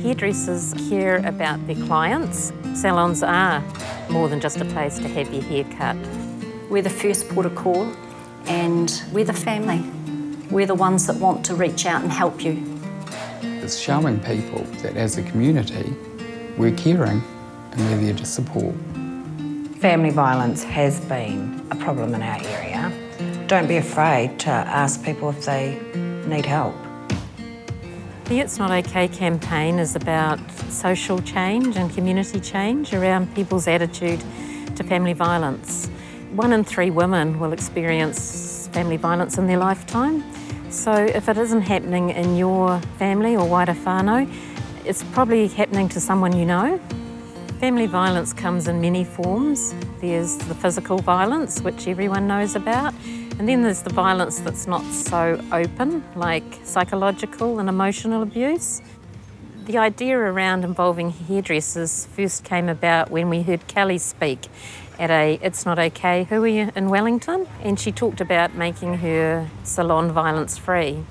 Hairdressers care about their clients. Salons are more than just a place to have your hair cut. We're the first port of call and we're the family. We're the ones that want to reach out and help you. It's showing people that as a community, we're caring and we're there to support. Family violence has been a problem in our area. Don't be afraid to ask people if they need help. The It's Not OK campaign is about social change and community change around people's attitude to family violence. 1 in 3 women will experience family violence in their lifetime. So if it isn't happening in your family or wider whānau, it's probably happening to someone you know. Family violence comes in many forms. There's the physical violence, which everyone knows about, and then there's the violence that's not so open, like psychological and emotional abuse. The idea around involving hairdressers first came about when we heard Kelly speak at a It's Not OK hui in Wellington, and she talked about making her salon violence-free.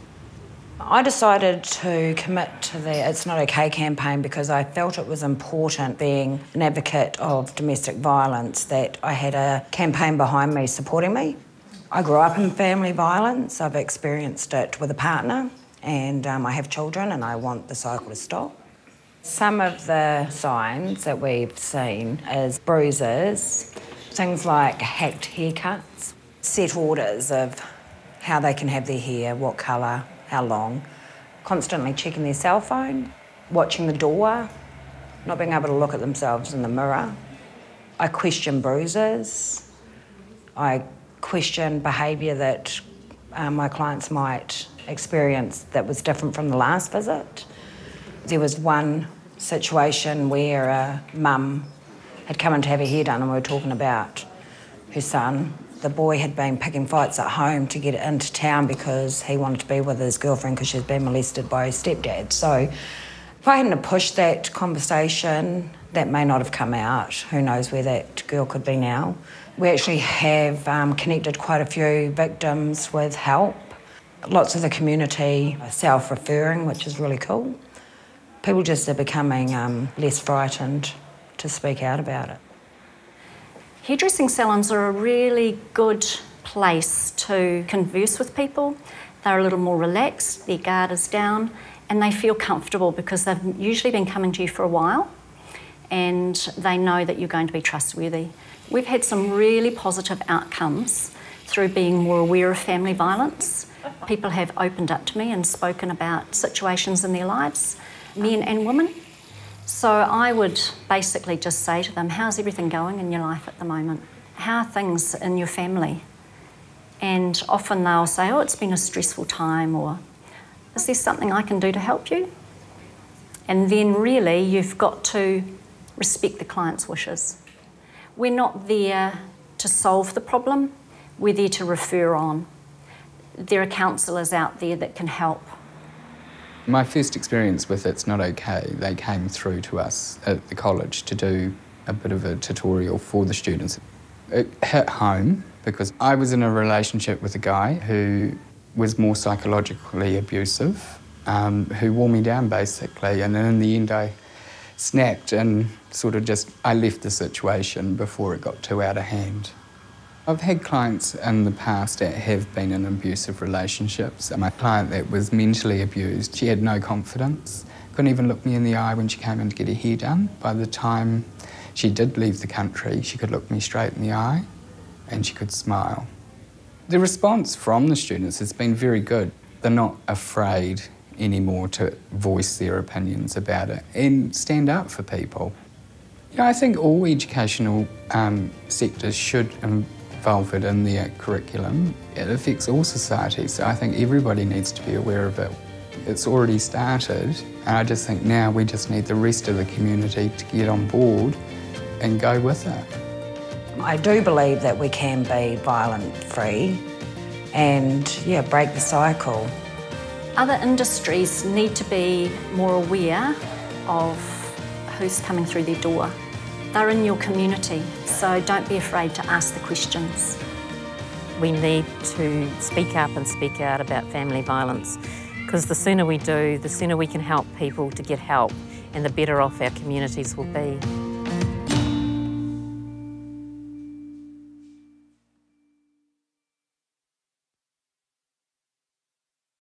I decided to commit to the It's Not OK campaign because I felt it was important, being an advocate of domestic violence, that I had a campaign behind me supporting me. I grew up in family violence. I've experienced it with a partner, and I have children, and I want the cycle to stop. Some of the signs that we've seen is bruises, things like hacked haircuts, set orders of how they can have their hair, what colour, how long, constantly checking their cell phone, watching the door, not being able to look at themselves in the mirror. I question bruises. I question behaviour that my clients might experience that was different from the last visit. There was one situation where a mum had come in to have her hair done, and we were talking about her son. The boy had been picking fights at home to get into town because he wanted to be with his girlfriend because she'd been molested by his stepdad. So if I hadn't pushed that conversation, that may not have come out. Who knows where that girl could be now. We actually have connected quite a few victims with help. Lots of the community are self-referring, which is really cool. People just are becoming less frightened to speak out about it. Hairdressing salons are a really good place to converse with people. They're a little more relaxed, their guard is down, and they feel comfortable because they've usually been coming to you for a while and they know that you're going to be trustworthy. We've had some really positive outcomes through being more aware of family violence. People have opened up to me and spoken about situations in their lives, men and women. So I would basically just say to them, how's everything going in your life at the moment? How are things in your family? And often they'll say, oh, it's been a stressful time, or is there something I can do to help you? And then really you've got to respect the client's wishes. We're not there to solve the problem, we're there to refer on. There are counsellors out there that can help. My first experience with It's Not OK, they came through to us at the college to do a bit of a tutorial for the students. It hit home because I was in a relationship with a guy who was more psychologically abusive, who wore me down basically, and then in the end I snapped and I left the situation before it got too out of hand. I've had clients in the past that have been in abusive relationships. My client that was mentally abused, she had no confidence, couldn't even look me in the eye when she came in to get her hair done. By the time she did leave the country, she could look me straight in the eye and she could smile. The response from the students has been very good. They're not afraid anymore to voice their opinions about it and stand up for people. I think all educational sectors should involve it in their curriculum. It affects all societies, so I think everybody needs to be aware of it. It's already started, and I just think now we just need the rest of the community to get on board and go with it. I do believe that we can be violent-free and, break the cycle. Other industries need to be more aware of who's coming through their door. They're in your community, so don't be afraid to ask the questions. We need to speak up and speak out about family violence, because the sooner we do, the sooner we can help people to get help and the better off our communities will be.